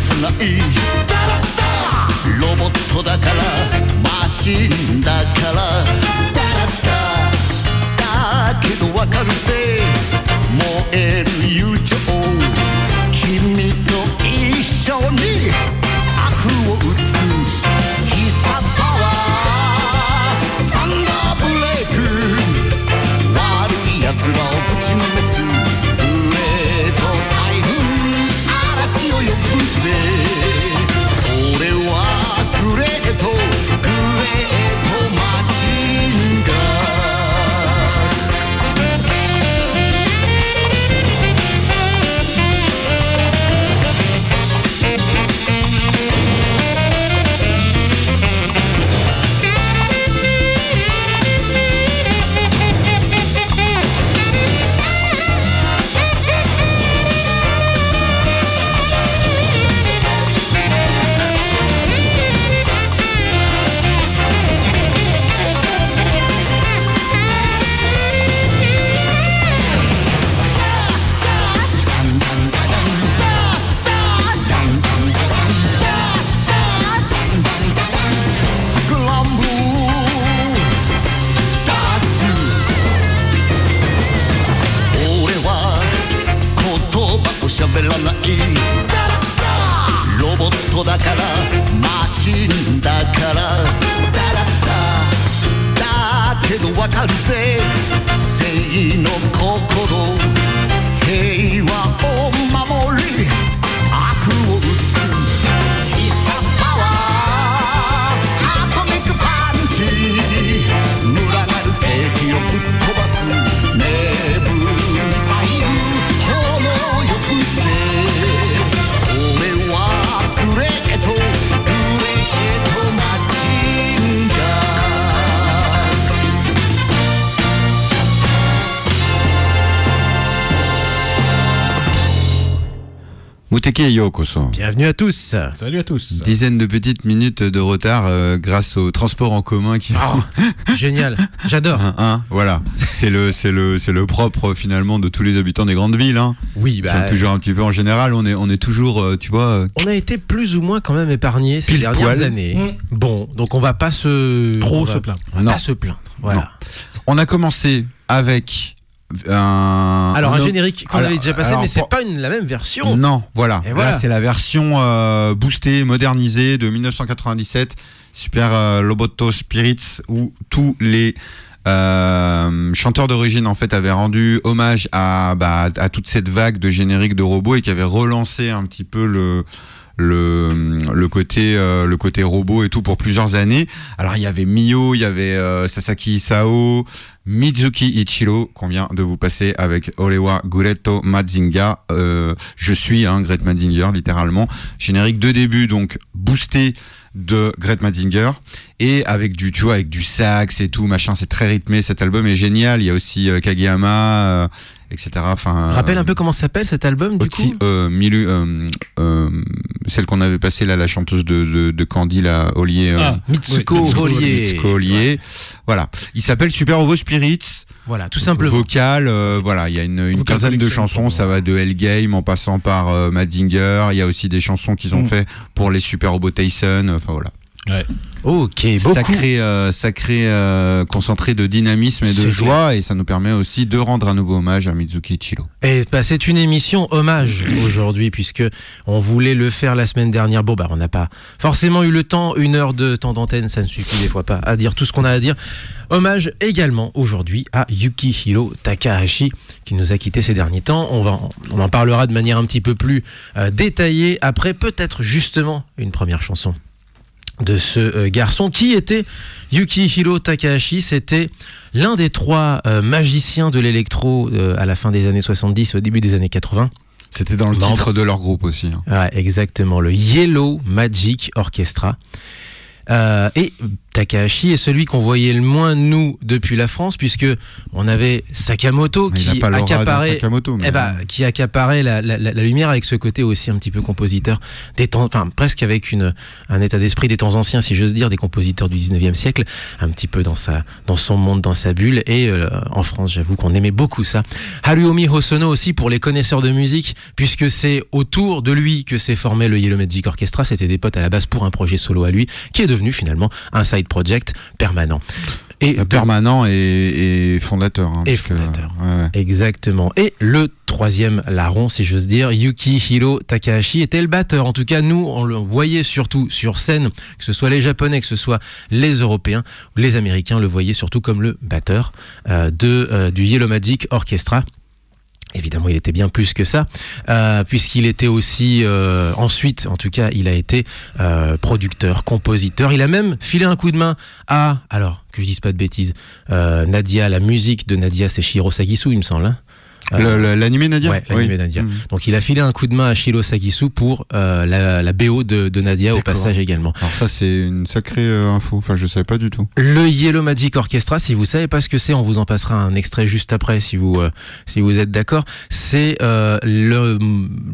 せないロボットだからマシンだからだけどわかるぜ燃える友情君と一緒に悪を打つ必殺パワーサンダーブレイク悪い奴らをぶちのめすグレート台風嵐を呼ぶぜ俺はグレートマジンガー喋らないロボットだからマシンだからだけどわかるぜ正の心平和を守り悪を打つ必殺パワーアトミックパンチ群がる敵をぶっ飛ばすネブミサイル炎よくぜ俺はグレートマジンガMuteki Yokoso. Bienvenue à tous. Salut à tous. Dizaine de petites minutes de retard grâce au transport en commun qui. Génial, j'adore. Voilà, c'est le propre finalement de tous les habitants des grandes villes. Hein. Oui, bah. Toujours un petit peu en général, on est toujours, tu vois. On a été plus ou moins quand même épargnés ces dernières années. Bon, donc on va pas se plaindre. Pas se plaindre. Voilà. Non. On a commencé avec. Un générique qu'on avait déjà passé, mais c'est pas la même version. Non, voilà. Là, c'est la version boostée, modernisée de 1997, Super Roboto Spirits, où tous les chanteurs d'origine en fait avaient rendu hommage à toute cette vague de génériques de robots et qui avaient relancé un petit peu le côté robot et tout pour plusieurs années. Alors il y avait Mio, il y avait Sasaki Isao, Mizuki Ichiro qu'on vient de vous passer avec Orewa Great Mazinger. Je suis Great Mazinger littéralement. Générique de début donc boosté de Great Mazinger et avec du sax et tout machin, c'est très rythmé, cet album est génial. Il y a aussi Kageyama etc. Rappelle un peu comment s'appelle cet album du coup celle qu'on avait passée là, la chanteuse de Candy là, Ollier, Mitsuko Ollier. Voilà, il s'appelle Super Robo Spirits. Voilà, tout simplement. Vocal, voilà, il y a une quinzaine de chansons, ça va de Hellgame en passant par Mazinger. Il y a aussi des chansons qu'ils ont fait pour les Super Robo Tyson. Enfin voilà. Ouais. Ok, beaucoup. Sacré concentré de dynamisme et de joie, et ça nous permet aussi de rendre un nouveau hommage à Mizuki Ichiro. Et c'est une émission hommage aujourd'hui, puisque on voulait le faire la semaine dernière. Bon, on n'a pas forcément eu le temps, 1 heure de temps d'antenne, ça ne suffit des fois pas à dire tout ce qu'on a à dire. Hommage également aujourd'hui à Yukihiro Takahashi, qui nous a quittés ces derniers temps. On en parlera de manière un petit peu plus détaillée après, peut-être justement une première chanson de ce garçon. Qui était Yukihiro Takahashi? C'était l'un des 3 magiciens de l'électro à la fin des années 70, au début des années 80. C'était dans le titre de leur groupe aussi. Ouais, exactement, le Yellow Magic Orchestra. Et Takahashi est celui qu'on voyait le moins nous depuis la France, puisque on avait Sakamoto qui accaparait, qui accaparait la lumière avec ce côté aussi un petit peu compositeur des temps, enfin presque avec un état d'esprit des temps anciens, si j'ose dire, des compositeurs du 19e siècle, un petit peu dans son monde, dans sa bulle. Et en France, j'avoue qu'on aimait beaucoup ça. Haruomi Hosono aussi pour les connaisseurs de musique, puisque c'est autour de lui que s'est formé le Yellow Magic Orchestra. C'était des potes à la base pour un projet solo à lui, qui est devenu finalement un side project permanent. Permanent et fondateur. Et fondateur, exactement. Et le troisième larron, si j'ose dire, Yukihiro Takahashi, était le batteur. En tout cas, nous, on le voyait surtout sur scène, que ce soit les Japonais, que ce soit les Européens, les Américains le voyaient surtout comme le batteur du Yellow Magic Orchestra. Évidemment, il était bien plus que ça, puisqu'il était aussi, ensuite, en tout cas, il a été producteur, compositeur. Il a même filé un coup de main à, alors, que je dise pas de bêtises, Nadia, la musique de Nadia, c'est Shiro Sagisu, il me semble, hein. L'animé Nadia. Ouais, l'animé Nadia. Donc il a filé un coup de main à Shiro Sagisu pour la BO de Nadia. D'accord. Au passage également. Alors ça c'est une sacrée info, enfin je savais pas du tout. Le Yellow Magic Orchestra, si vous savez pas ce que c'est, on vous en passera un extrait juste après si vous êtes d'accord. C'est le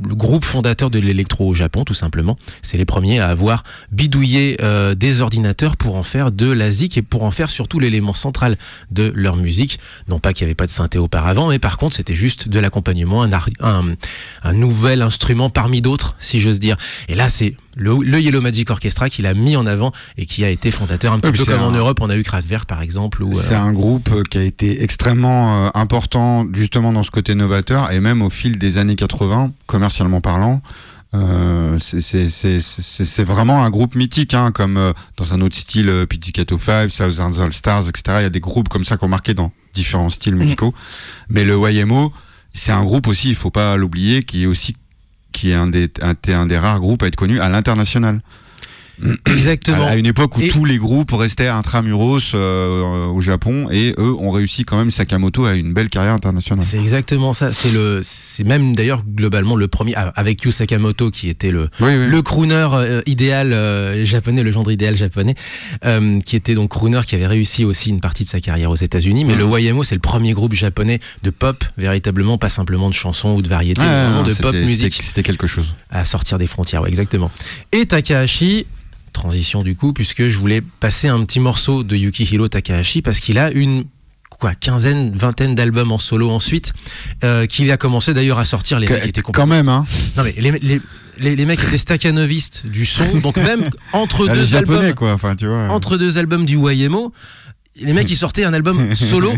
groupe fondateur de l'électro au Japon, tout simplement. C'est les premiers à avoir bidouillé des ordinateurs pour en faire de la zik et pour en faire surtout l'élément central de leur musique. Non pas qu'il n'y avait pas de synthé auparavant, mais par contre c'était juste de l'accompagnement, un nouvel instrument parmi d'autres, si j'ose dire. Et là, c'est le Yellow Magic Orchestra qu'il a mis en avant et qui a été fondateur un petit peu comme en Europe. On a eu Kraftwerk, par exemple. C'est un groupe qui a été extrêmement important, justement, dans ce côté novateur, et même au fil des années 80, commercialement parlant. C'est vraiment un groupe mythique, hein, comme dans un autre style, Pizzicato 5, Thousand All Stars, etc. Il y a des groupes comme ça qui ont marqué dans différents styles musicaux. Mais le YMO, c'est un groupe aussi, il faut pas l'oublier, qui est un des rares groupes à être connu à l'international. Exactement. À une époque où tous les groupes restaient intramuros au Japon, et eux ont réussi quand même. Sakamoto a une belle carrière internationale. C'est exactement ça. C'est même d'ailleurs globalement le premier, avec Yu Sakamoto qui était le crooner idéal japonais, le genre idéal japonais, qui était donc crooner, qui avait réussi aussi une partie de sa carrière aux États-Unis. Mais le YMO, c'est le premier groupe japonais de pop, véritablement, pas simplement de chansons ou de variétés, mais vraiment de pop musique. C'était quelque chose. À sortir des frontières, exactement. Et Takahashi, transition du coup, puisque je voulais passer un petit morceau de Yukihiro Takahashi parce qu'il a une vingtaine d'albums en solo ensuite, qu'il a commencé d'ailleurs à sortir. Les mecs étaient quand même, hein. Non mais les mecs étaient staccanovistes du son, donc même entre deux japonais, albums, quoi. Enfin, tu vois. Entre deux albums du YMO, les mecs ils sortaient un album solo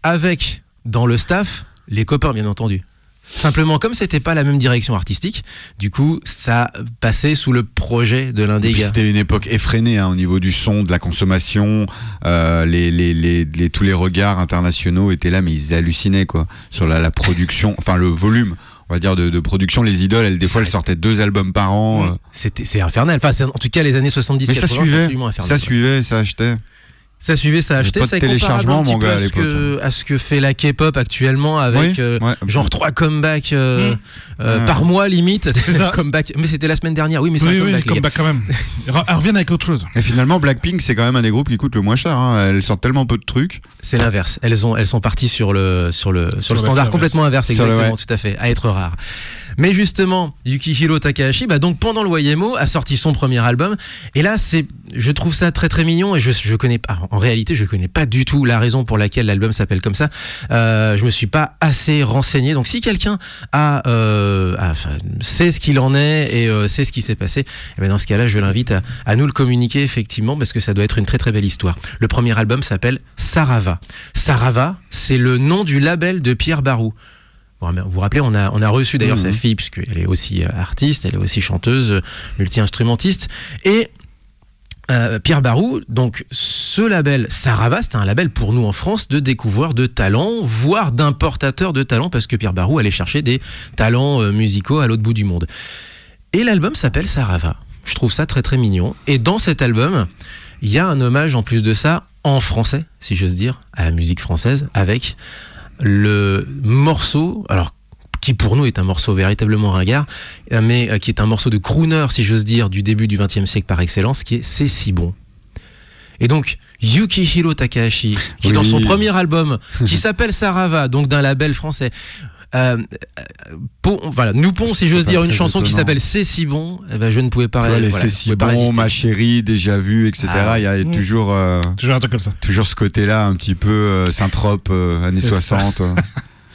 avec dans le staff les copains, bien entendu. Simplement, comme c'était pas la même direction artistique, du coup, ça passait sous le projet de l'un des gars. C'était une époque effrénée, hein, au niveau du son, de la consommation. Tous les regards internationaux étaient là, mais ils hallucinaient, quoi, sur la production, enfin le volume. On va dire de production. Les idoles, des fois elles sortaient 2 albums par an. C'est infernal. Enfin, en tout cas, les années 70-80, c'est absolument infernal. Ça suivait, ça achetait. Ça suivait, ça achetait, ça est comparable un petit peu à ce que fait la K-pop actuellement avec genre 3 comebacks par mois limite. Comeback. Mais c'était la semaine dernière, oui, mais c'est un comeback quand même. Elles reviennent avec autre chose. Et finalement, Blackpink, c'est quand même un des groupes qui coûte le moins cher, hein. Elles sortent tellement peu de trucs. C'est l'inverse. Elles sont parties sur le standard complètement inverse, exactement, tout à fait, à être rare. Mais justement, Yukihiro Takahashi, donc pendant le YMO, a sorti son premier album. Et là, je trouve ça très très mignon. Et je connais pas, en réalité, je connais pas du tout la raison pour laquelle l'album s'appelle comme ça. Je me suis pas assez renseigné. Donc si quelqu'un sait ce qu'il en est et sait ce qui s'est passé, dans ce cas-là, je l'invite à nous le communiquer effectivement, parce que ça doit être une très très belle histoire. Le premier album s'appelle Sarava. Sarava, c'est le nom du label de Pierre Barou. Vous vous rappelez, on a reçu d'ailleurs sa fille, puisqu'elle est aussi artiste, elle est aussi chanteuse, multi-instrumentiste. Et Pierre Barou, donc ce label Sarava, c'était un label pour nous en France de découvreurs de talents, voire d'importateurs de talents, parce que Pierre Barou allait chercher des talents musicaux à l'autre bout du monde. Et l'album s'appelle Sarava. Je trouve ça très très mignon. Et dans cet album, il y a un hommage en plus de ça, en français, si j'ose dire, à la musique française, avec le morceau, alors qui pour nous est un morceau véritablement ringard, mais qui est un morceau de crooner, si j'ose dire, du début du XXe siècle par excellence, qui est C'est si bon. Et donc, Yukihiro Takahashi, qui dans son premier album, qui s'appelle Sarava, donc d'un label français, nous pond, si j'ose dire, une chanson qui s'appelle C'est si bon. Eh ben, je ne pouvais pas. C'est si bon, ma chérie, déjà vu, etc. Il y a toujours un truc comme ça. Toujours ce côté-là, un petit peu synthrope, années 60.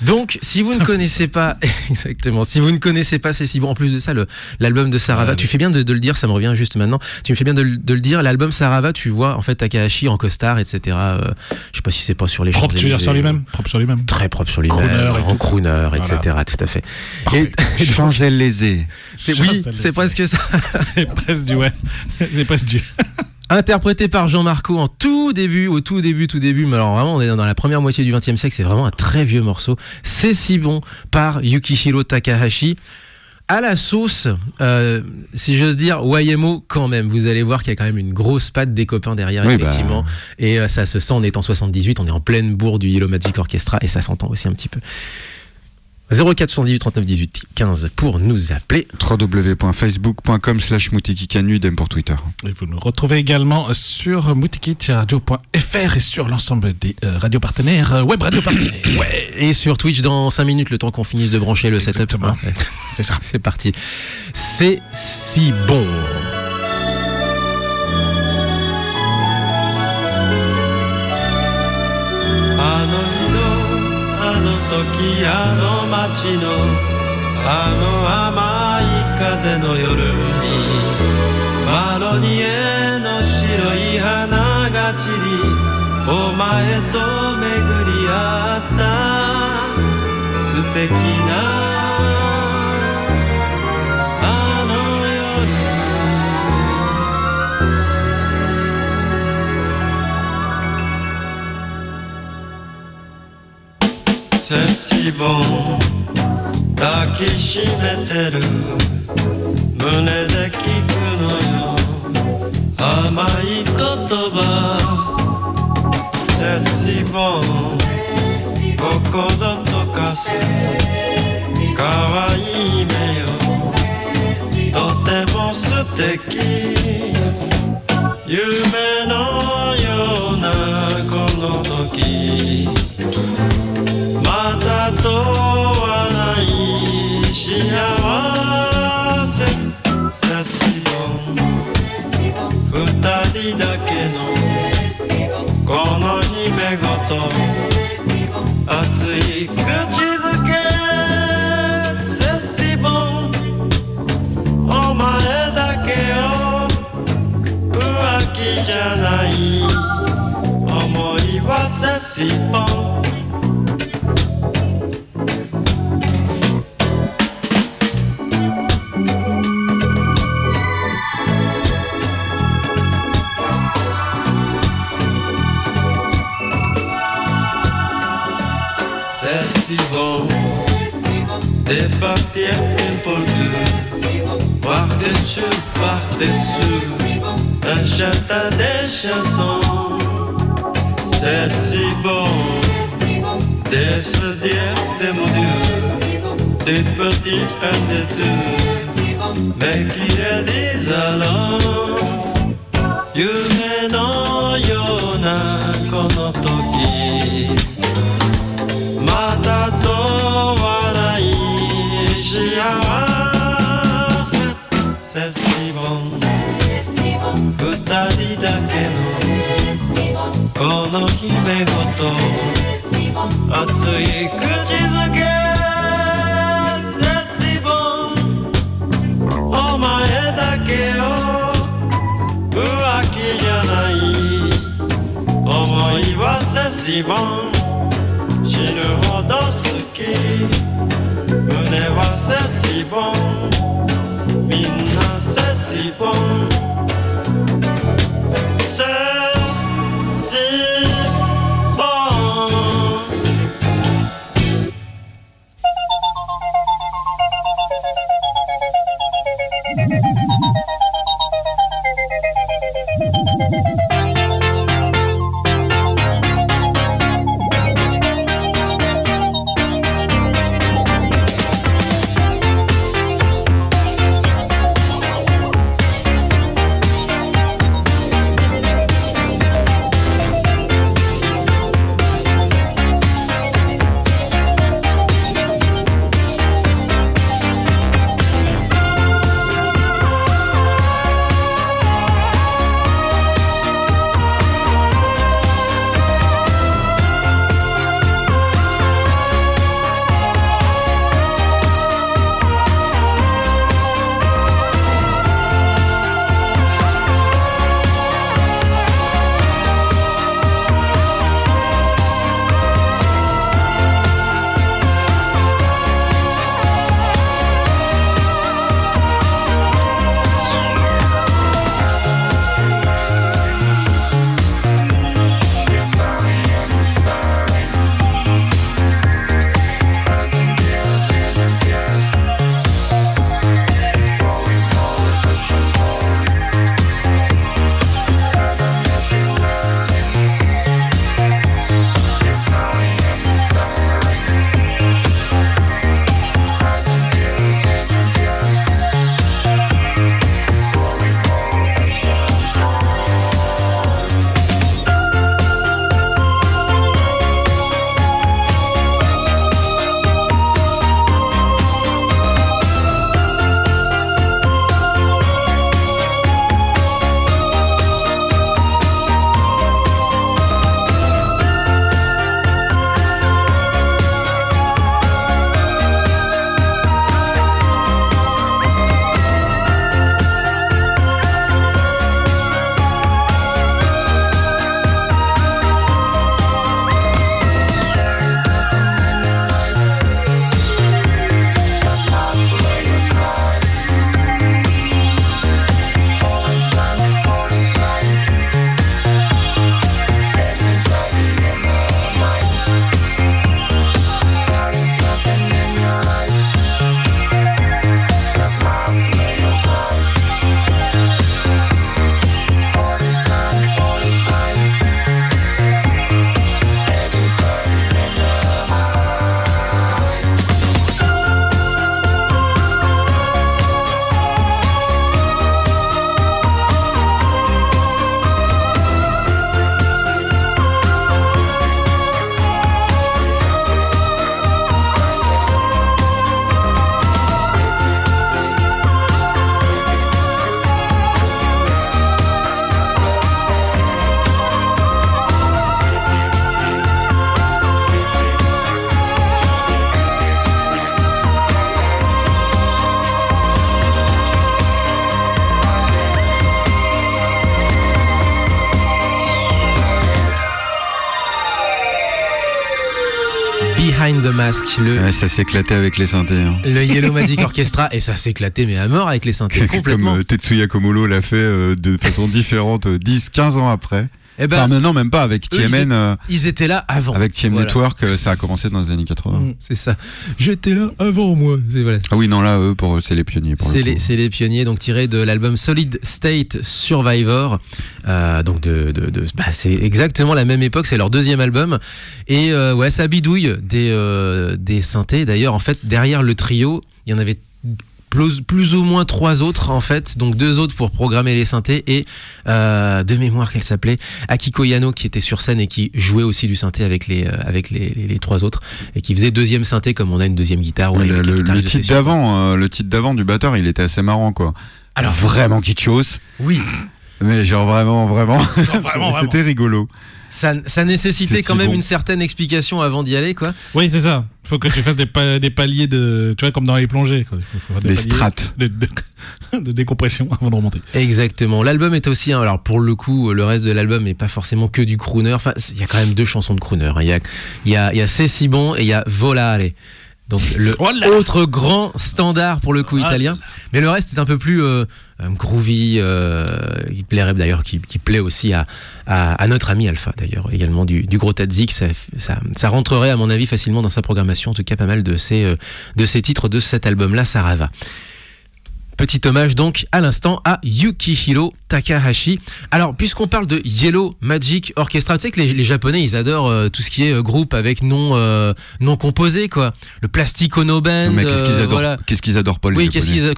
Donc, si vous ne connaissez pas, exactement, si vous ne connaissez pas C'est si bon, en plus de ça, l'album de Sarava, tu fais bien de le dire, ça me revient juste maintenant, tu me fais bien de le dire, l'album Sarava, tu vois, en fait, Takahashi en costard, etc. Je sais pas si c'est pas sur les Propre sur lui-même. Très propre sur lui-même, en crooner, etc. Voilà. Tout à fait. Et Champs-Élysées. C'est presque ça. C'est presque du, c'est presque du. Interprété par Jean Marco au tout début, mais alors vraiment on est dans la première moitié du XXe siècle, c'est vraiment un très vieux morceau. C'est si bon par Yukihiro Takahashi. À la sauce, si j'ose dire, YMO quand même. Vous allez voir qu'il y a quand même une grosse patte des copains derrière, effectivement. Et ça se sent, on est en 78, on est en pleine bourre du Yellow Magic Orchestra et ça s'entend aussi un petit peu. 0478 39 18 15 pour nous appeler. www.facebook.com/Moutikikanu, idem pour Twitter. Et vous nous retrouvez également sur moutikiradio.fr et sur l'ensemble des radios partenaires, web radio partenaires. Ouais, et sur Twitch dans 5 minutes, le temps qu'on finisse de brancher le setup. Exactement. C'est ça. C'est parti. C'est si bon. あの時あの街のあの甘い風の夜にマロニエの白い花が散りお前と巡り合った素敵なあの夜C'est si bon抱きしめてる胸で聞くのよ甘い言葉 C'est si bon 心溶かす可愛い目よとても素敵夢のようなこの時またとはない幸せセシボン二人だけのこの夢ごと熱い口づけセシボンお前だけよ浮気じゃない思いはセシボンde partir pour deux par-dessus, par-dessus un châtain des chansons c'est si bon de se dire des mots durs des petits un des deux mais qui est des allants yume no yona kono toki mata to wa nai shiawase c'est si bon utari dake no kono hime goto atsui kuchizuke c'est si bon omae dake yo uwaki janai omoi wa c'est si bon 死ぬほど好き胸はセシボンみんなセシボンセシボン Behind the Mask, Ouais, ça s'éclatait avec les synthés. Hein. le Yellow Magic Orchestra, et ça s'éclatait mais à mort avec les synthés complètement. Comme Tetsuya Komuro l'a fait de façon différente 10-15 ans après. Eh ben, Enfin, non, même pas avec TMN. ils étaient là avant. Avec TM Voilà. Network, ça a commencé dans les années 80. C'est ça. J'étais là avant moi. C'est voilà. Ah oui, non, là, eux, pour eux, c'est les pionniers. Pour le coup. C'est les pionniers, donc tirés de l'album Solid State Survivor. Donc c'est exactement la même époque, c'est leur deuxième album. Et ouais, ça bidouille des synthés. D'ailleurs, en fait, derrière le trio, il y en avait plus ou moins 3 autres en fait, donc 2 autres pour programmer les synthés et de mémoire qu'elle s'appelait Akiko Yano qui était sur scène et qui jouait aussi du synthé avec les 3 autres et qui faisait deuxième synthé comme on a une deuxième guitare. Ouais, ou avec le titre d'avant du batteur, il était assez marrant quoi. Alors vraiment kitschos. Oui. Mais genre vraiment, vraiment. c'était rigolo. Ça nécessitait C'est quand si même bon. une certaine explication avant d'y aller quoi. Oui, c'est ça. Il faut que tu fasses des paliers de. Tu vois, comme dans les plongées. Quoi. Il faut faire Des paliers strates. de décompression avant de remonter. Exactement. L'album est aussi, alors pour le coup, le reste de l'album n'est pas forcément que du crooner. Enfin, il y a quand même 2 chansons de crooner. Il y a C'est si bon et il y a Volare. Donc le autre grand standard pour le coup italien. Mais le reste est un peu plus groovy, qui plairait d'ailleurs, qui plaît aussi à notre ami Alpha d'ailleurs, également du gros Tadzik. Ça rentrerait à mon avis facilement dans sa programmation, en tout cas pas mal de ces titres de cet album-là, Sarava. Petit hommage donc à l'instant à Yukihiro Takahashi. Alors puisqu'on parle de Yellow Magic Orchestra, tu sais que les Japonais ils adorent tout ce qui est groupe avec nom composé quoi. Le Plastic Ono Band. Mais qu'est-ce qu'ils adorent voilà. Qu'est-ce qu'ils adorent pas les Oui, Japonais.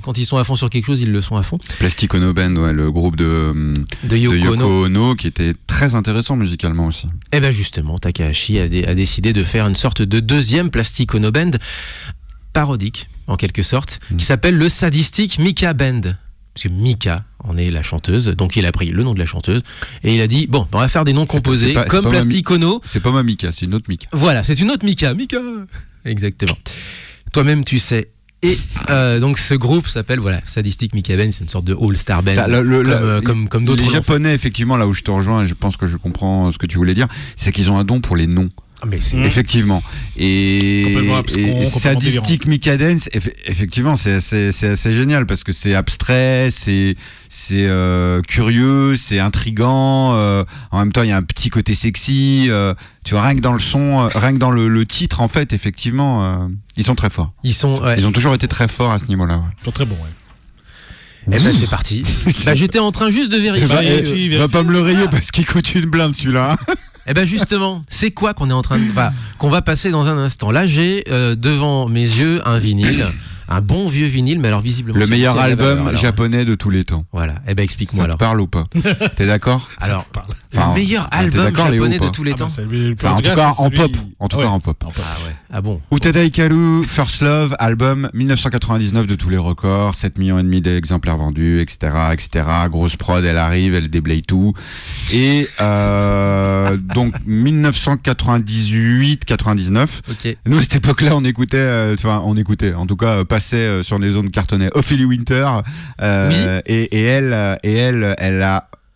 quand ils sont à fond sur quelque chose, ils le sont à fond. Plastic Ono Band, ouais, le groupe de Yoko Ono qui était très intéressant musicalement aussi. Et ben justement, Takahashi a décidé de faire une sorte de deuxième Plastic Ono Band parodique en quelque sorte, qui s'appelle le Sadistic Mika Band. Parce que Mika en est la chanteuse, donc il a pris le nom de la chanteuse et il a dit bon, on va faire des noms composés comme pas Plastic Ono. C'est pas ma Mika, c'est une autre Mika. Voilà, c'est une autre Mika. Exactement. Toi-même tu sais. Et donc ce groupe s'appelle Sadistic Mika Band, c'est une sorte de all-star band comme d'autres. Les Japonais, effectivement, là où je te rejoins, et je pense que je comprends ce que tu voulais dire, c'est qu'ils ont un don pour les noms. Mais c'est effectivement. Complètement Et abscon, Sadistic Mika Dance, effectivement, c'est assez génial parce que c'est abstrait, c'est curieux, c'est intriguant. En même temps, il y a un petit côté sexy. Tu vois, rien que dans le son, rien que dans le titre, en fait, effectivement, ils sont très forts. Ils ont toujours été très forts à ce niveau-là. Ouais. Ils sont très bons, ouais. Et ben c'est parti. J'étais en train juste de vérifier. Va pas me le rayer parce qu'il coûte une blinde celui-là. Eh ben justement, c'est quoi qu'on va passer dans un instant. Là, j'ai devant mes yeux un vinyle, un bon vieux vinyle, mais alors visiblement le meilleur c'est album japonais de tous les temps. Voilà. Eh ben explique-moi Ça alors. te parle ou pas? T'es d'accord? Alors, Enfin, le meilleur t'es album d'accord, Léo, japonais ou pas de tous les temps. Enfin, en tout cas en pop. En tout cas en pop. Ah ouais. Ah bon. Utada Hikaru, First Love, album 1999 de tous les records, 7,5 millions d'exemplaires vendus, etc., etc. Grosse prod, elle arrive, elle déblaye tout. Et donc 1998-99. Ok. Nous à cette époque-là, on écoutait, en tout cas, passait sur les zones cartonnées Ophélie Winter. Oui. Et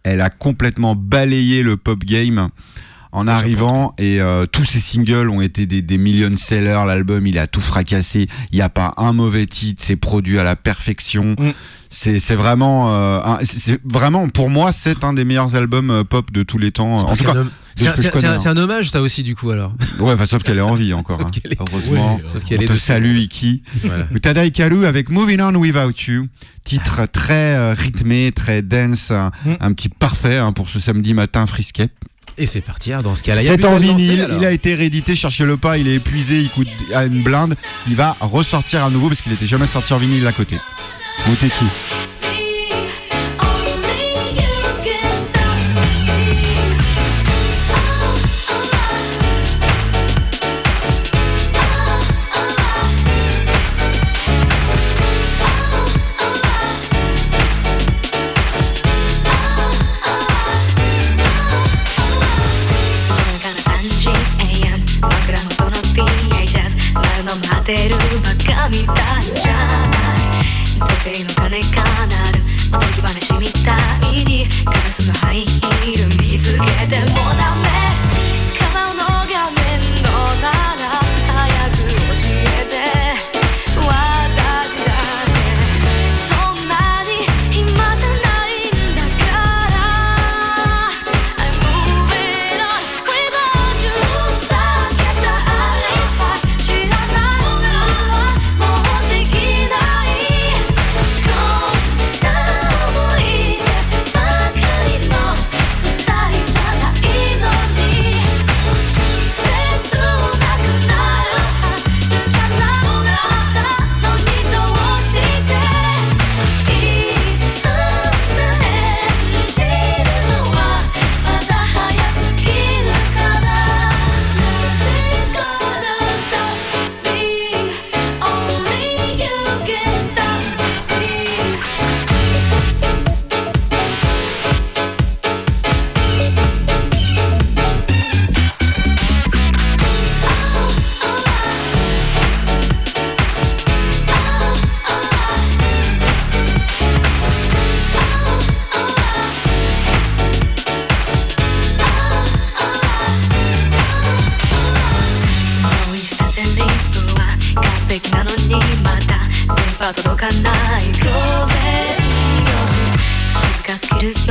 elle a complètement balayé le pop game. En arrivant, et tous ses singles ont été des million sellers. L'album, il a tout fracassé. Il n'y a pas un mauvais titre. C'est produit à la perfection. C'est vraiment, pour moi, c'est un des meilleurs albums pop de tous les temps. En tout cas, c'est un hommage, ça aussi, du coup, alors. Ouais, sauf qu'elle est en vie encore. Sauf qu'elle est- Heureusement. Oui, sauf qu'elle on est te dessus. salue, Iki. Voilà. Utada Hikaru avec Moving On Without You. Titre très rythmé, très dense. Un petit parfait pour ce samedi matin frisquet. Et c'est parti, dans ce cas-là. Il y a C'est plus en qu'à le vinyle, lancer, alors. il a été réédité, cherchez-le pas, il est épuisé, il coûte à une blinde. Il va ressortir à nouveau parce qu'il était jamais sorti en vinyle à côté. Moteki.「時計の鐘かなかない午前4時静かすぎる夜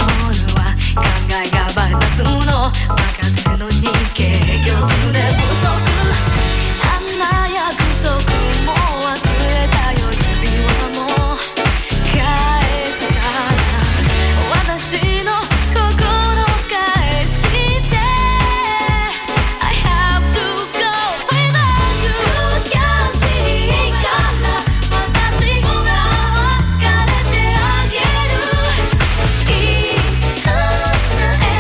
は考えがバイパスの分かってるのに結局寝不足あんな約束も忘れたよ指輪も返すから私の心返して I have to go without you 悔しいから私が別れてあげるいいな演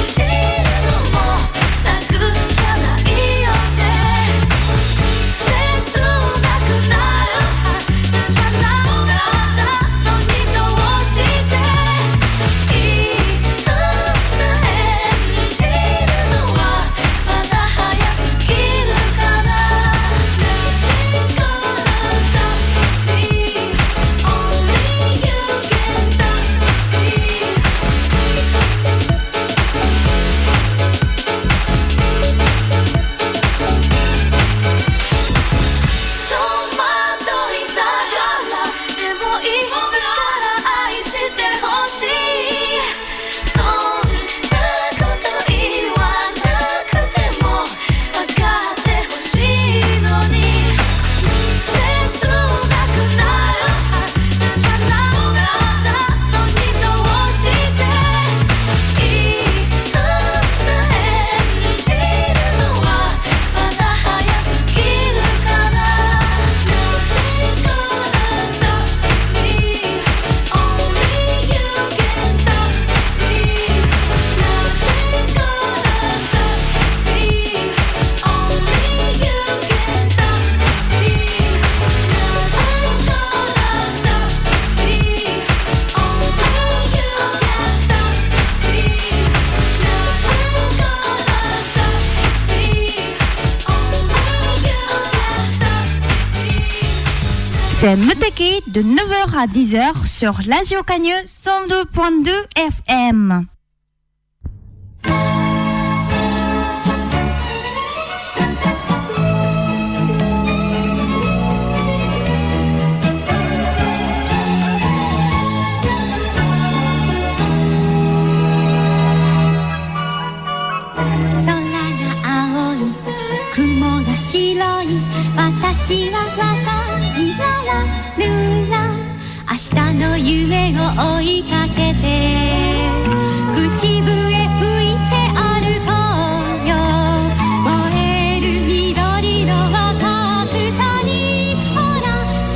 じるのも楽じゃないよね切なくなるはずじゃなかったのにどうしていいな演じるのはまだ早すぎるから Nothing gonna stop me Only you can stop me 戸惑いながらでもいいから愛してほしいそんなこと言わなくても分かってほしいのに切なくなるはずじゃなかったのにどうしていいな演じるのはまだ早すぎるから Nothing gonna stop me Only you can stop me Nothing gonna stop me Only you can stop me Nothing gonna stop me Only you can stop me Nothing gonna stop me Only you can stop me C'est Muteki de 9h à 10h sur Radio Cagnes 102.2 FM.空が青い雲が白い私は若いララルラ明日の夢を追いかけて口笛吹いて歩こうよ燃える緑の若草にほら幸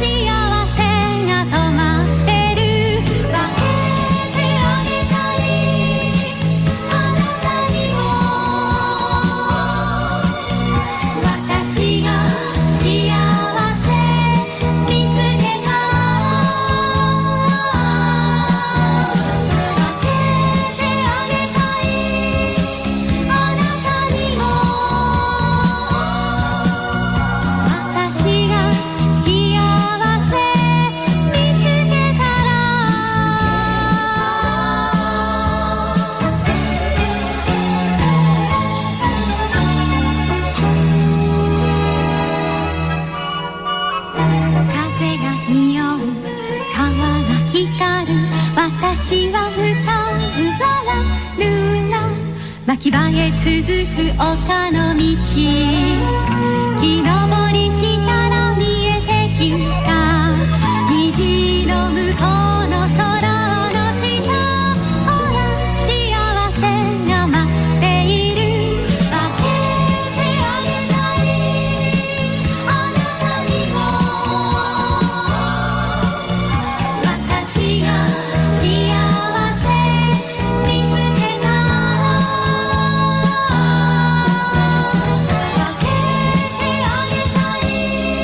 せが止まってる分けてあげたいあなたにも私が幸せ見つけた分けてあげたいあなたにも私が幸せ見つけたら風が匂う川が光る私は歌うララルラ巻き場へ続く丘の道木登りしたら見えてきた虹の向こうの空の下ほら幸せが待っている分けてあげたいあなたにも私が幸せ見つけた分けてあげたい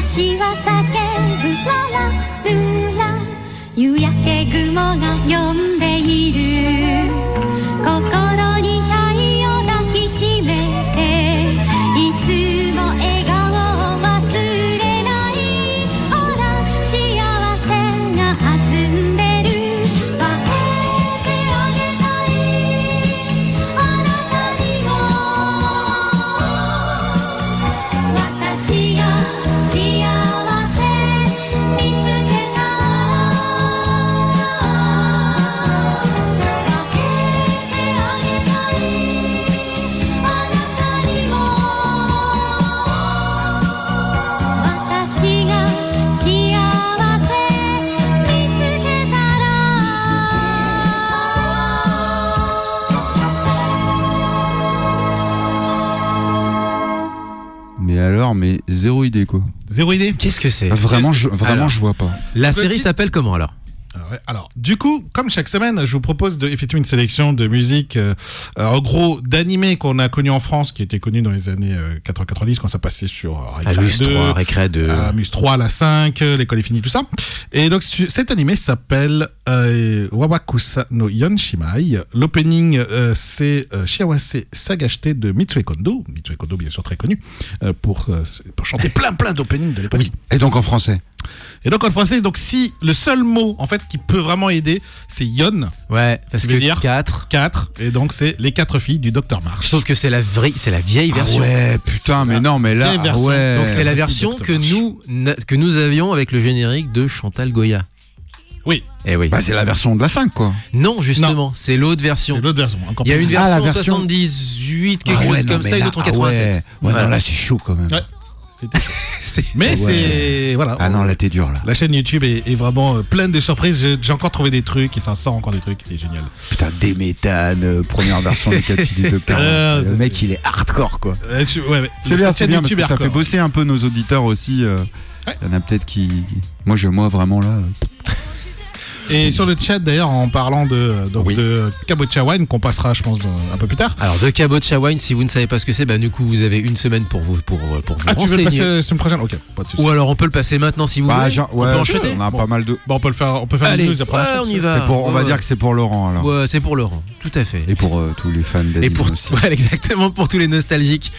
私は叫ぶララルラ夕焼け雲が呼んでいる心に太陽抱きしめていつも笑顔を忘れないほら幸せが弾んでる分けてあげたいあなたにも私が幸せ見つけた分けてあげたいあなたにも私が幸せ見つけたらMais alors, mais zéro idée quoi. Zéro idée. Qu'est-ce que c'est Vraiment, Alors, je vois pas. La Petit- série s'appelle comment alors? Ouais. Alors, du coup, comme chaque semaine, je vous propose d'effectuer une sélection de musique, en gros, d'animés qu'on a connus en France, qui étaient connus dans les années 80-90, quand ça passait sur Alus 3, Récré 2. Mus 3, la 5, l'école est finie, tout ça. Et donc, cet animé s'appelle Wawakusa no Yonshimai. L'opening, c'est Shiawase Sagashite de Mitsue Kondo. Mitsue Kondo, bien sûr, très connu, pour chanter plein d'openings de l'époque. Oui. Et donc en français. Et donc en français, donc si le seul mot en fait qui peut vraiment aider, c'est Yon, Ouais, parce Tu veux que dire 4. 4, et donc c'est les 4 filles du Dr March. Sauf que c'est la vieille version. ouais, putain, mais non, mais là, Quelle version ouais. Donc c'est la Dr. version March. que nous avions avec le générique de Chantal Goya. Oui, Eh oui. Bah, c'est la version de la 5 quoi. Non, justement, c'est l'autre version. c'est l'autre version. Encore Il y a plus une vieille. version la version- 78, quelque chose ouais, non, comme mais ça, et là, une autre en ah 87. ouais, Voilà. non, là c'est chaud quand même. Ouais. C'était chaud. C'est- Mais Ouais. c'est voilà. Ah non, là t'es dur là. La chaîne YouTube est vraiment pleine de surprises. J'ai encore trouvé des trucs et ça sort encore des trucs. C'est génial. Putain, des méthanes, première version des 4 filles du docteur. Ah, Le c'est- mec il est hardcore quoi. Ouais. C'est bien, Cette chaîne parce YouTube que est ça fait hardcore. bosser un peu nos auditeurs aussi. Ouais. Il y en a peut-être qui. Moi vraiment là. Et sur le chat d'ailleurs, en parlant Oui. de Kabocha Wine, qu'on passera, je pense, un peu plus tard. Alors, de Kabocha Wine, si vous ne savez pas ce que c'est, bah, du coup, vous avez une semaine pour vous Ah, tu veux le renseigner. passer la semaine prochaine? Ok, pas de soucis. Ou alors, on peut le passer maintenant si vous Bah, voulez. genre, On ouais, peut enchaîner. on a Bon. pas mal de. Bon, on peut faire Allez, une news après. ouais, on y va. C'est pour, on va Ouais, dire que c'est pour Laurent alors. ouais, c'est pour Laurent, tout à fait. Et pour tous les fans d'anime Et pour aussi. ouais, exactement pour tous les nostalgiques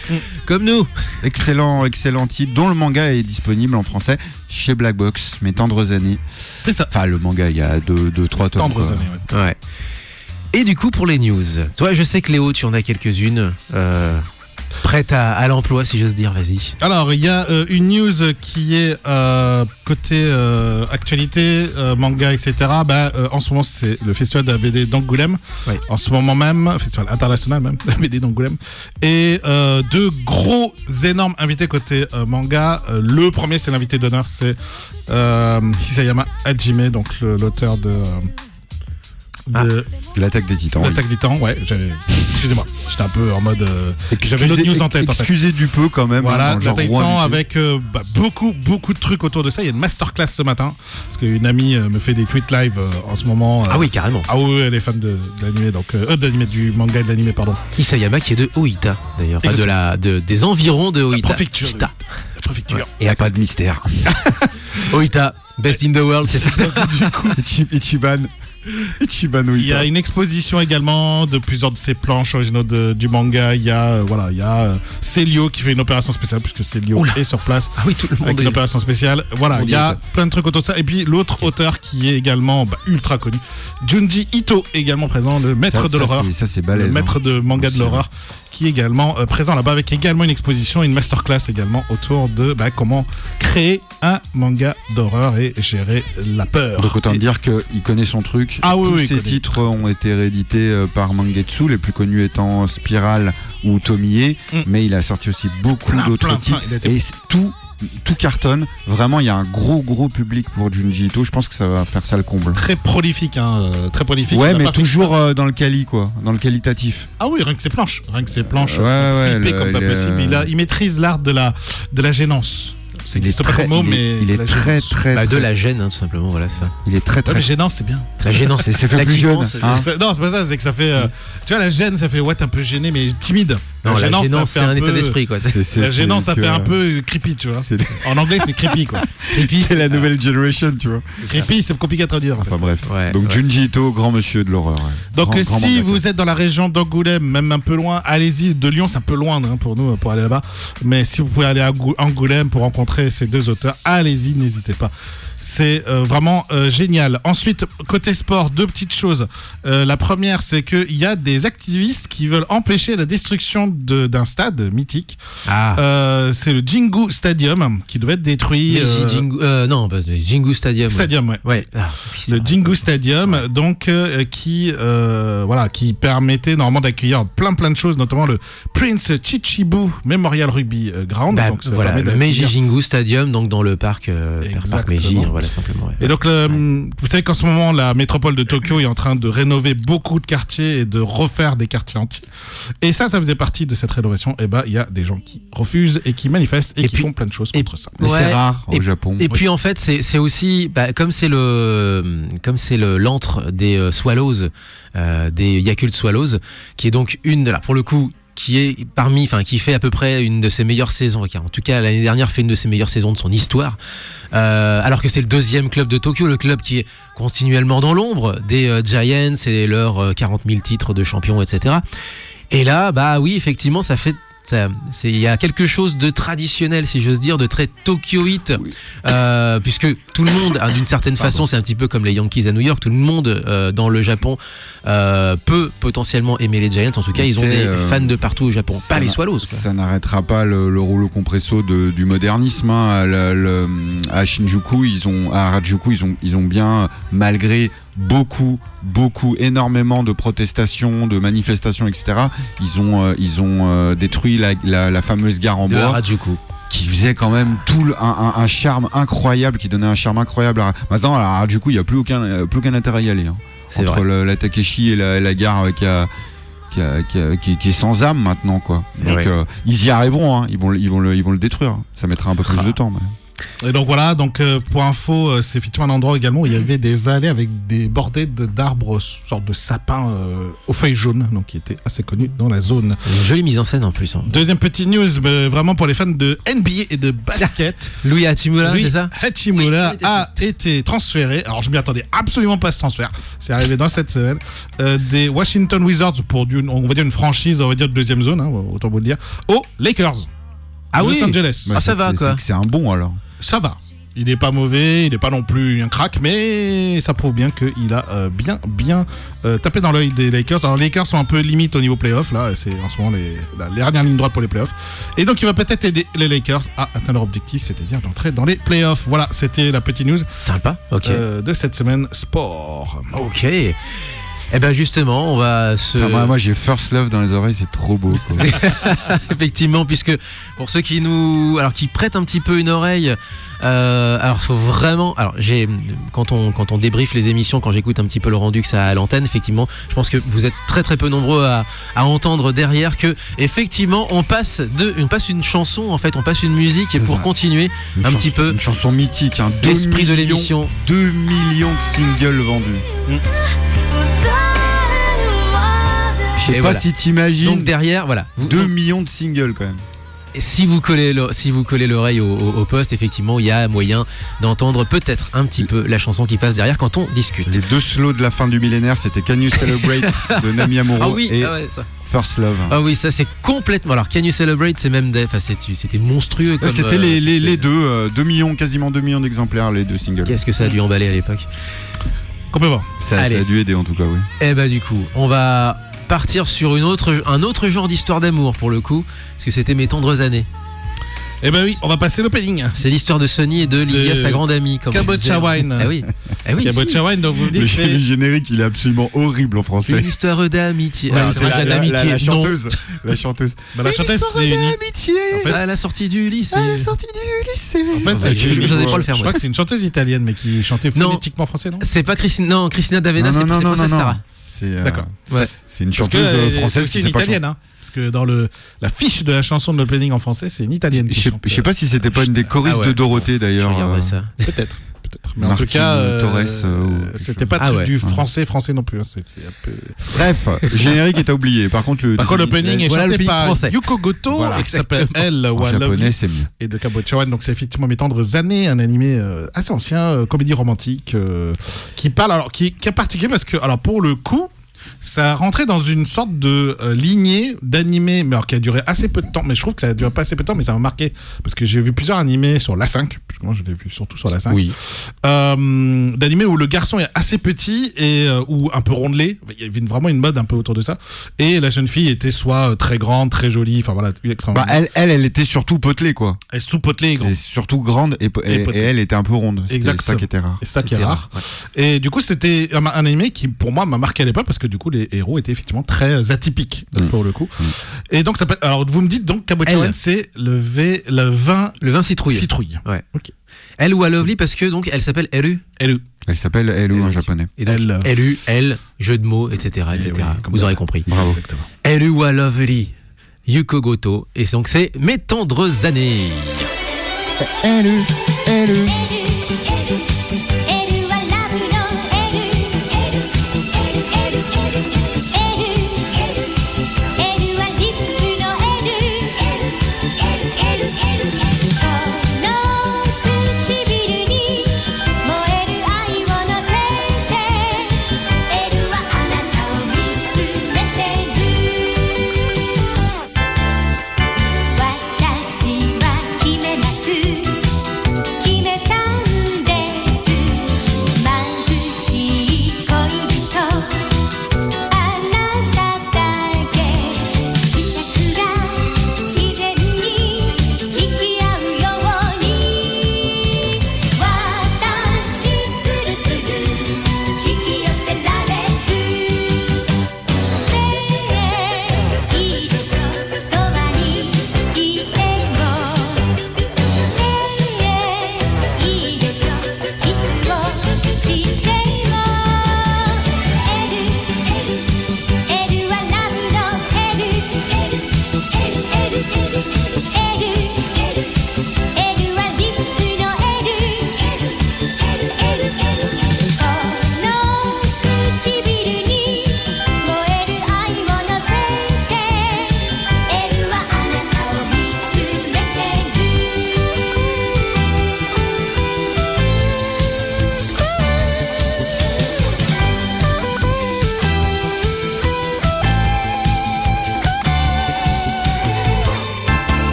comme nous. Excellent titre dont le manga est disponible en français chez Black Box, Mes tendres années. C'est ça. Enfin, le manga, il y a 2-3 tomes. Tendres quoi. années, ouais. Ouais. Et du coup pour les news, toi je sais que Léo tu en as quelques-unes prêtes à l'emploi si j'ose dire, vas-y. Alors, il y a une news qui est côté actualité, manga, etc. En ce moment, c'est le festival de la BD d'Angoulême. Oui. En ce moment même, festival international même, de la BD d'Angoulême. Et deux gros, énormes invités côté manga. Le premier, c'est l'invité d'honneur, c'est Hisayama Hajime, donc l'auteur de L'attaque des titans. oui. L'Attaque des Titans. Ouais, excusez-moi, j'étais un peu en mode. J'avais une autre news en tête, en fait. Excusez du peu quand même. Voilà, hein, dans le genre la roi Titan du- avec beaucoup de trucs autour de ça. Il y a une masterclass ce matin parce qu'une amie me fait des tweets live en ce moment. Ah oui, carrément. Ah oui, elle est fan de l'animé, donc du manga et de l'animé, pardon. Isayama qui est de Oita d'ailleurs, pas des environs de Oita. préfecture. Oita. La préfecture. Et il n'y a pas de mystère. Oita, best in the world, c'est ça. Du coup, Ichiban. Ichiban il y a Oita. une exposition également de plusieurs de ces planches originaux du manga. Il y a Célio qui fait une opération spéciale puisque Célio Oula. est sur place. Ah oui, tout le monde Avec est une opération spéciale. Voilà, On il y y a est. plein de trucs autour de ça. Et puis l'autre auteur qui est également ultra connu, Junji Ito, également présent, le maître de l'horreur. Ça, c'est balèze. Le maître de manga de Aussi, l'horreur, qui est également présent là-bas, avec également une exposition, une masterclass également autour de comment créer un manga d'horreur et gérer la peur. Donc autant Et- dire qu'il connaît son truc. Ah oui, Tous oui, il ces connaît. titres ont été réédités par Mangetsu, les plus connus étant Spiral ou Tomie, mais il a sorti aussi beaucoup d'autres plein, titres. il a été- Et tout cartonne. Vraiment, il y a un gros public pour Junji Ito. Je pense que ça va faire ça le comble. Très prolifique, très prolifique. Ouais, Il a mais pas fait toujours ça. dans le quali, quoi. Dans le qualitatif. Ah oui, rien que ses planches. Rien que ses planches, Ouais, ouais, flippées comme pas le- possible. Il maîtrise l'art de la gênance. Ça Il est n'existe pas très, comme mot, il est- mais il est la très, gênance. très, Bah, de très- la gêne, hein, tout simplement, voilà ça. il est très, Ouais, très. mais gênance, c'est bien. La gênance, Ça fait la plus jeune, kiffance, hein. Non, c'est pas ça, c'est que ça fait. Tu vois, la gêne, ça fait ouais, t'es un peu gêné, mais timide. Non, la gênance, gênance, ça c'est fait un un état peu- d'esprit, quoi. La gênance, ça fait un peu creepy, tu vois. C'est En anglais, c'est creepy, quoi. c'est la nouvelle generation, tu vois. Creepy, c'est compliqué à traduire, en fait. Enfin bref. Ouais, Donc ouais. Junji Ito, grand monsieur de l'horreur. ouais. Donc Grand si mangaka. vous êtes dans la région d'Angoulême, même un peu loin, allez-y. De Lyon, c'est un peu loin hein, pour nous, pour aller là-bas. Mais si vous pouvez aller à Angoulême pour rencontrer ces deux auteurs, allez-y, n'hésitez pas. C'est vraiment génial. Ensuite, côté sport, deux petites choses. La première, c'est qu'il y a des activistes qui veulent empêcher la destruction d'un stade mythique. Ah. C'est le Jingu Stadium qui devait être détruit. Non, bah, Jingu Stadium. Stadium, ouais. Ouais. Ah, oui, c'est Le vrai. Jingu Stadium, donc qui permettait normalement d'accueillir plein de choses, notamment le Prince Chichibu Memorial Rugby Ground. Bah, Donc ça voilà, permet le Meiji d'accueillir- Jingu Stadium, donc dans le parc Exactement. Meiji, voilà simplement. Ouais. Et donc, vous savez qu'en ce moment, la métropole de Tokyo est en train de rénover beaucoup de quartiers et de refaire des quartiers entiers. Et ça faisait partie de cette rénovation. Et ben, il y a des gens qui refusent et qui manifestent et qui puis- font plein de choses contre ça. Mais Ouais. c'est rare au Japon. Et puis en fait, c'est aussi comme c'est l'antre des Swallows, des Yakult Swallows, qui est donc pour le coup, qui fait à peu près une de ses meilleures saisons, qui en tout cas l'année dernière fait une de ses meilleures saisons de son histoire, alors que c'est le deuxième club de Tokyo, le club qui est continuellement dans l'ombre des Giants et leurs 40 000 titres de champion, etc. Et là, bah oui, effectivement, il y a quelque chose de traditionnel, si j'ose dire, de très tokyoïte, Oui. puisque tout le monde, d'une certaine façon, c'est un petit peu comme les Yankees à New York, tout le monde dans le Japon peut potentiellement aimer les Giants. En tout cas, ils ont Tu sais, des fans de partout au Japon, ça pas les n'a- Swallows, quoi. Ça n'arrêtera pas le rouleau compresso du modernisme. Hein. À Shinjuku, à Harajuku, ils ont bien, malgré énormément de protestations, de manifestations, etc. Ils ont détruit la fameuse gare en De bois Harajuku. qui faisait quand même un charme incroyable, qui donnait un charme incroyable. Maintenant, à Harajuku, il n'y a plus aucun intérêt à y aller. Hein. C'est Entre vrai. la Takeshi et la gare qui est sans âme maintenant, quoi. Donc Ouais. ils y arriveront, hein. Ils vont le détruire. Ça mettra un peu plus de temps. Mais... Et donc voilà, pour info, c'est effectivement un endroit également où il y avait des allées avec des bordées d'arbres, sorte de sapins aux feuilles jaunes, donc qui étaient assez connus dans la zone. Une jolie mise en scène en plus. Hein. Deuxième petite news, vraiment pour les fans de NBA et de basket. Louis Hachimura, Rui c'est ça? Hachimura Oui, a été transféré, alors je m'y attendais absolument pas à ce transfert, c'est arrivé dans cette semaine, des Washington Wizards pour on va dire une franchise, on va dire de deuxième zone, hein, autant vous le dire, aux Lakers. Ah Los oui. Angeles. Ah, ça va, quoi. C'est un bon alors. Ça va. Il n'est pas mauvais, il n'est pas non plus un crack, mais ça prouve bien qu'il a bien tapé dans l'œil des Lakers. Alors les Lakers sont un peu limite au niveau playoff, là, c'est en ce moment la dernière ligne droite pour les playoffs. Et donc il va peut-être aider les Lakers à atteindre leur objectif, c'est-à-dire d'entrer dans les playoffs. Voilà, c'était la petite news Sympa, ok. de cette semaine sport. Ok. Eh ben justement, on va se... Enfin, moi j'ai First Love dans les oreilles, c'est trop beau. Quoi. Effectivement, puisque pour ceux qui prêtent un petit peu une oreille, alors faut vraiment, quand on débriefe les émissions, quand j'écoute un petit peu Laurent Dux à l'antenne, effectivement, je pense que vous êtes très très peu nombreux à entendre derrière que effectivement on passe une chanson, en fait, on passe une musique et C'est pour ça. continuer un petit peu Une chanson mythique, hein. l'esprit de 2 millions- l'émission. 2 millions de singles vendus. Je sais Et pas voilà. si t'imagines. Donc derrière, voilà. 2 millions de singles quand même. Si vous collez l'oreille au poste, effectivement, il y a moyen d'entendre peut-être un petit peu la chanson qui passe derrière quand on discute. Les deux slows de la fin du millénaire, c'était Can You Celebrate de Nami Amuro Ah oui, et ouais, ça. First Love. Ah oui, ça c'est complètement. Alors, Can You Celebrate, c'est même c'était monstrueux comme. C'était les succès. deux, 2 millions, quasiment 2 millions d'exemplaires, les deux singles. Qu'est-ce que ça a dû emballer à l'époque? Complètement. Ça Allez. a dû aider en tout cas, oui. Eh bah du coup, on va partir sur un autre genre d'histoire d'amour pour le coup, parce que c'était Mes tendres années. Eh ben oui, on va passer l'opening. C'est l'histoire de Sonny et de Lydia, De sa grande amie. Comme Kabocha on disait. Wine. Ah oui. Ah oui. Kabocha Wine, donc vous me Le dites, c'est générique, il est absolument horrible en C'est français. une histoire d'amitié. Ouais, Ah, c'est c'est vrai, d'amitié. la non. chanteuse. La chanteuse. la chanteuse, c'est une. d'amitié. En fait, À la sortie du lycée. sortie du lycée. En fait, bah, c'est je n'osais pas le faire, Je moi. crois que c'est une chanteuse italienne, mais qui chantait Non. phonétiquement français, non? C'est pas Christina D'Avena, c'est Princesse Sarah. C'est D'accord. Ouais. c'est une Parce que chanteuse c'est française aussi qui une sait pas italienne, hein. Parce que dans la fiche de la chanson de l'opening en français, c'est une italienne. qui chante, Je sais pas si c'était pas une des choristes Ah ouais. de Dorothée Je d'ailleurs. regarderai ça. Peut-être. peut-être. Mais en Martin tout cas, Torres, ou c'était quelque pas chose. du français non plus. Hein. C'est un peu... Bref, générique est à oublier. Par contre, l'opening est voilà chanté l'opening par français. Yuko Goto Voilà, et qui s'appelle Elle, en Wa japonais, Lovely c'est mieux. et de Kabuchawan. Donc c'est effectivement mes tendres années, un animé assez ancien, comédie romantique, qui parle, alors qui est particulier parce que, alors pour le coup, ça rentrait dans une sorte de lignée d'animés, mais alors qui a duré assez peu de temps. Mais je trouve que ça a duré pas assez peu de temps, mais ça m'a marqué parce que j'ai vu plusieurs animés sur la 5, parce que moi je l'ai vu surtout sur la 5. Oui. D'animés où le garçon est assez petit et ou un peu rondelé. Il y avait vraiment une mode un peu autour de ça. Et la jeune fille était soit très grande, très jolie, enfin voilà, extrêmement. Bah, elle était surtout potelée, quoi. Elle est sous-potelée et grande. C'est surtout grande et potelée. elle était un peu ronde. C'était Exactement. ça qui était rare. Et c'est ça qui est C'était rare. rare, Et du coup, c'était un animé qui, pour moi, m'a marqué à l'époque parce que du coup, les héros étaient effectivement très atypiques pour le coup. Et donc, ça peut... alors, vous me dites donc Kabuchawan, Elle. c'est le vin Le vin citrouille. citrouille. Ouais. Ok. Elle ou à Lovely parce que donc elle s'appelle Eru. Elle, Elle s'appelle Elu en japonais. Et donc Elle. Eru, elle, jeu de mots, etc. etc. oui, comme Vous ça. aurez compris. Bravo. exactement. Eru wa Lovely, Yuko Goto. Et donc c'est Mes tendres années. Elu.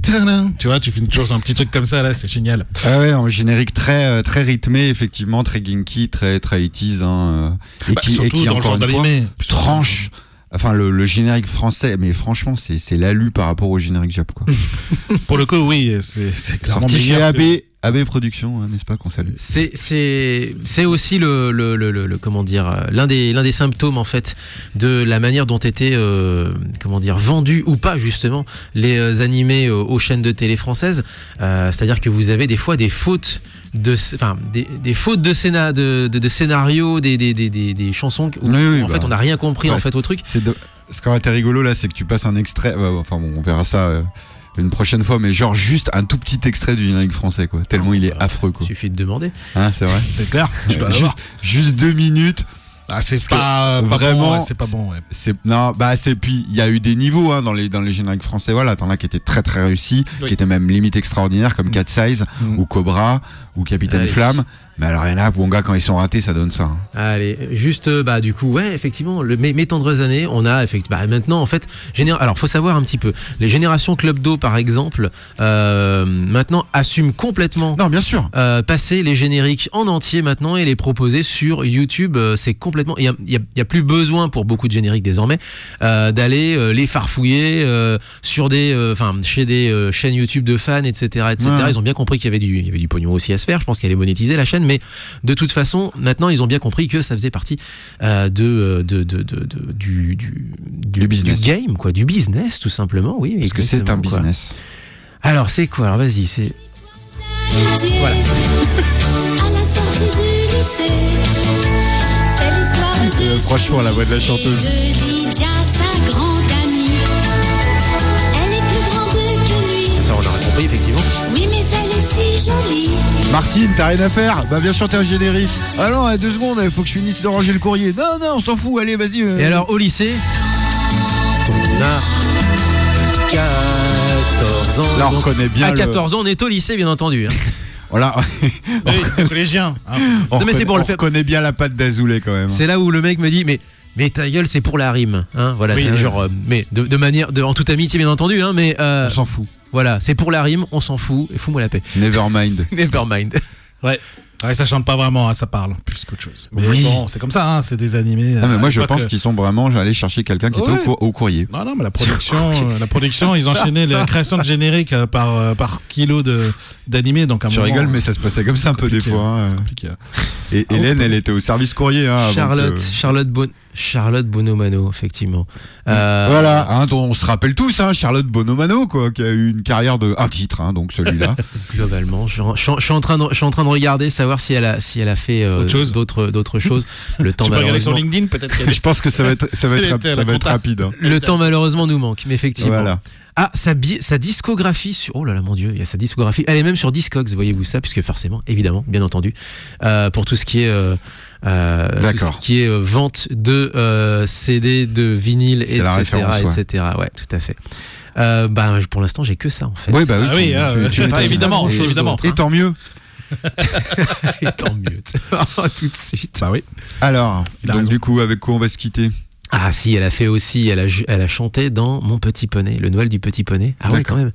Tadam. Tu vois, tu fais toujours un petit truc comme ça là, c'est génial. Ah ouais, un générique très très rythmé, effectivement, très ginky, très 80s, hein, et qui surtout dans le encore genre une fois d'animé. tranche. Enfin, le générique français, mais franchement, c'est l'alu par rapport au générique Jap, quoi. Pour le coup, oui, c'est clairement Sorti chez meilleur que- AB Productions, hein, n'est-ce pas, qu'on salue. C'est aussi le comment dire l'un des symptômes en fait de la manière dont étaient comment dire vendus ou pas justement les animés aux chaînes de télé françaises. C'est-à-dire que vous avez des fois des fautes des fautes de scénario, des chansons où Oui, en bah. fait on n'a rien compris Ouais, en fait au truc. Ce qui aurait été rigolo là, c'est que tu passes un extrait. Enfin bon, on verra ça une prochaine fois, mais genre juste un tout petit extrait du générique français, quoi. Tellement il est affreux, quoi. Il suffit de demander. Hein, c'est vrai. C'est clair, tu dois l'avoir. Juste 2 minutes. Ah, c'est Parce pas, que pas vraiment, bon, ouais, c'est pas bon. Ouais. Puis il y a eu des niveaux dans les génériques français. Voilà, t'en as qui étaient très très réussis, Oui. qui étaient même limite extraordinaires, comme Cat Size ou Cobra ou Capitaine Allez. Flamme. Mais alors il y en a, bon gars, quand ils sont ratés, ça donne ça. Hein. Allez, juste, du coup, ouais, effectivement, mes tendres années, on a effectivement, maintenant, en fait, alors, faut savoir un petit peu, les générations Club Do, par exemple, maintenant, assument complètement Non, bien sûr. passer les génériques en entier maintenant et les proposer sur YouTube. C'est complètement, il y a plus besoin pour beaucoup de génériques désormais d'aller les farfouiller sur chez des chaînes YouTube de fans, etc., etc. Ouais. Ils ont bien compris qu'il y avait du pognon aussi à se faire. Je pense qu'elle est monétisée la chaîne. Mais de toute façon, maintenant, ils ont bien compris que ça faisait partie du business. du game, quoi, du business, tout simplement. Oui, Parce que c'est un exactement, quoi. business. Alors, c'est quoi? Alors, vas-y, c'est. Voilà. À la sortie du lycée, c'est l'histoire de franchement, la voix de la chanteuse. De Lydia, sa grande amie. Elle est plus grande que lui. Ça, on aurait compris, effectivement. Oui, mais elle est si jolie. Martine, t'as rien à faire? Bah bien sûr, t'es un générique. Ah non, 2 secondes, il faut que je finisse de ranger le courrier. Non, on s'en fout, allez, vas-y. Et alors, au lycée, on a 14 ans. Là, on Donc, reconnaît bien à 14 ans, on est au lycée, bien entendu. Hein. Voilà. Oui, c'est collégien. Hein. Non, mais c'est pour le fait- reconnaît bien la patte d'Azoulay quand même. C'est là où le mec me dit, mais ta gueule, c'est pour la rime. Hein, voilà, Oui, c'est oui. genre, mais de manière, en toute amitié, bien entendu. Hein, mais On s'en fout. voilà, c'est pour la rime, on s'en fout, et fous-moi la paix. Nevermind. Nevermind. Ouais. Ouais, ça chante pas vraiment, hein, ça parle plus qu'autre chose. Mais Oui. bon, c'est comme ça, hein, c'est des animés. Non, mais moi, je à pense l'époque, qu'ils sont vraiment allés chercher quelqu'un qui Ouais. était au courrier. Non, mais la production, ils enchaînaient la création de génériques par kilo d'animés. Donc à un Tu moment, rigoles, mais ça se passait comme ça un peu des compliqué, fois. hein. C'est compliqué. Et Hélène, elle était au service courrier. Hein, avant que- Charlotte Bonomano, effectivement. Voilà, hein, dont on se rappelle tous, hein, Charlotte Bonomano, quoi, qui a eu une carrière de un titre, hein, donc celui-là. Globalement, je suis en train de regarder, savoir si elle a fait Autre chose. d'autres choses. Le temps Tu peux regarder sur malheureusement, LinkedIn, peut-être qu'elle Je pense que ça va être rapide. Hein. le temps malheureusement nous manque, mais effectivement. Voilà. Ah, sa discographie sur... Oh là là, mon Dieu, il y a sa discographie. Elle est même sur Discogs, voyez-vous ça, puisque forcément, évidemment, bien entendu, pour tout ce qui est... D'accord. tout ce qui est vente de CD, de vinyle, C'est la référence, ouais. etc. Ouais, tout à fait. Pour l'instant, j'ai que ça, en fait. Oui, bah oui. Ah oui, tu ah, m'étonnes. évidemment, Et- évidemment. Et tant mieux. Et tant mieux. Tout de suite. Bah oui. Alors, Il a donc raison. du coup, avec quoi on va se quitter? Ah si, elle a fait aussi, elle a chanté dans Mon Petit Poney, le Noël du Petit Poney. Ah ouais, D'accord. quand même.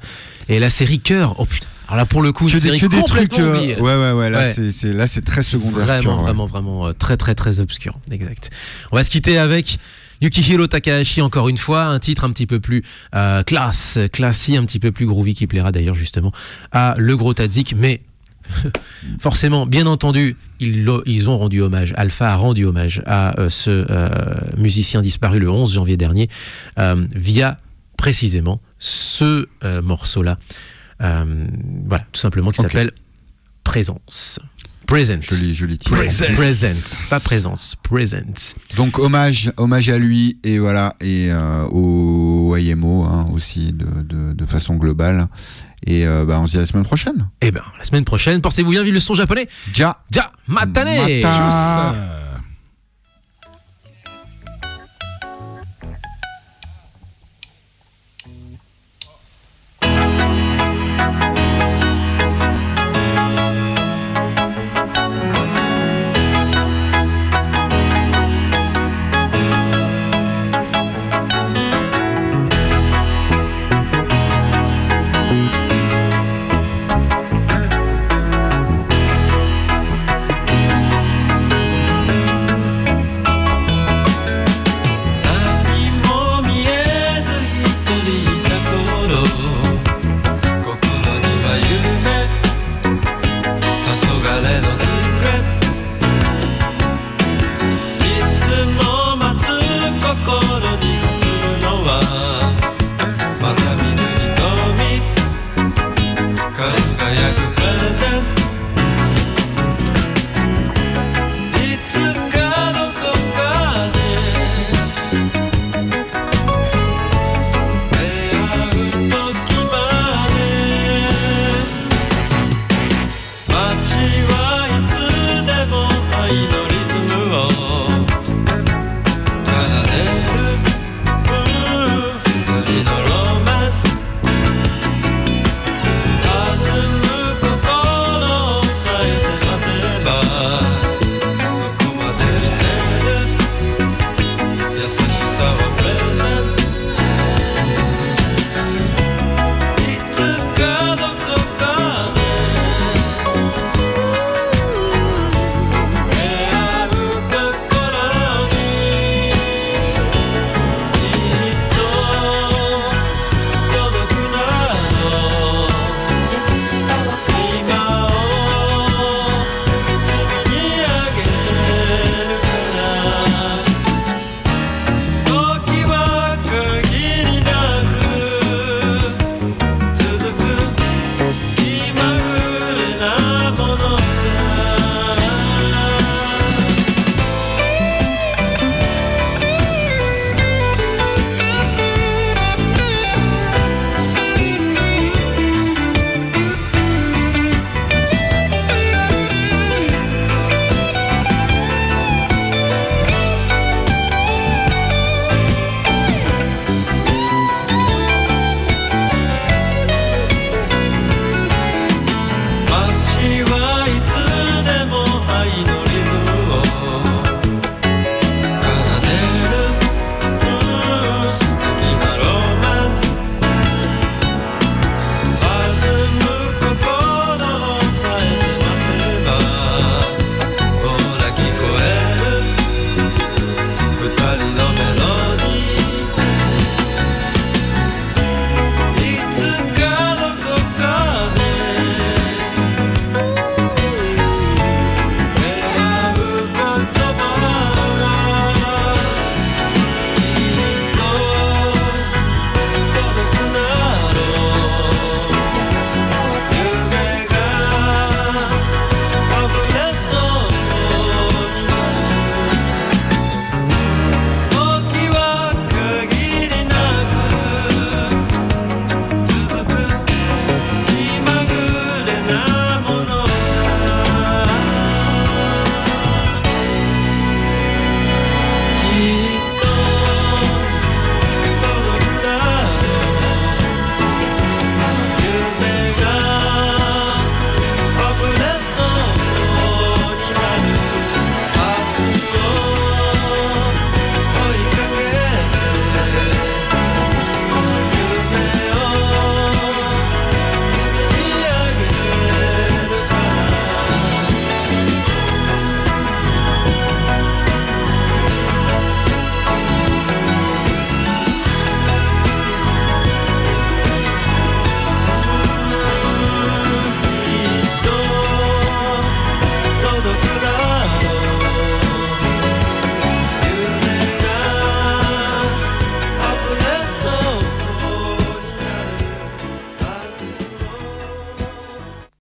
Et la série Cœur, oh putain. Alors là, pour le coup, une série que des trucs. complètement oubliée. Ouais. Là, Ouais. c'est très secondaire. Vraiment, Cœur, ouais. vraiment très très très obscur. Exact. On va se quitter avec Yukihiro Takahashi, encore une fois, un titre un petit peu plus classy, un petit peu plus groovy, qui plaira d'ailleurs justement à Le Gros Tadzik, mais forcément, bien entendu, ils ont rendu hommage, Alpha a rendu hommage à ce musicien disparu le 11 janvier dernier via précisément ce morceau-là, voilà, tout simplement, qui Ok. s'appelle Présence. Present. Joli titre. Present. Pas présence. Present. Donc hommage à lui et voilà et au YMO hein, aussi de façon globale et on se dit à la semaine prochaine. Eh ben, la semaine prochaine, portez-vous bien, vive le son japonais. Ja Ja, matane. Mata. Tchuss.